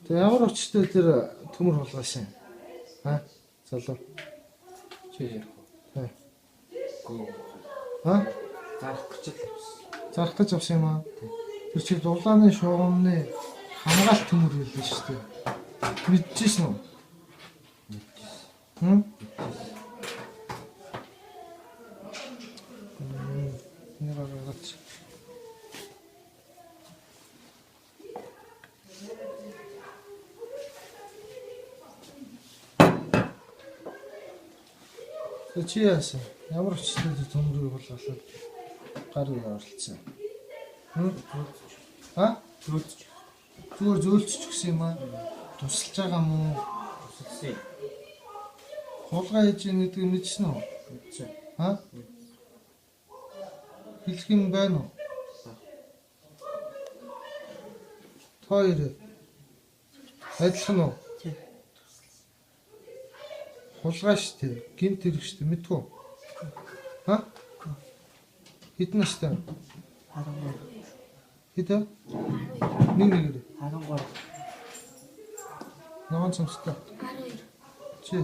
Тэгээ ямар очтой тэр төмөр хулгайсан. Залуу. Чи ярих уу? Гөө. Зарах гэж л авсан. Зарах гэж авсан юм аа. Тэр чи дулааны шугамны хамгаалт төмөр байлаа шүү дээ. Мэдчихсэн үү? Мэдчихсэн. Нэраагач. Чи яасан? Ямар очтой төмрийг хулгайлаад гар оролцсон. Зүгээр зөөлчих гэсэн юм аа. Тусалж байгаа мó? Тусалсан. Хулгай хийж яах гэдгийг мэдсэн үү? Мэдсэн. Хэлэх юм байна уу? Хоёр. Адилхан уу? Хулгай шүү дээ. Гинт хэрэг шүү дээ. Мэдгүй. Хэдэн настай? 13. Хэдэн? Нэг. 13. Ногоон цамцтай. 12. Чи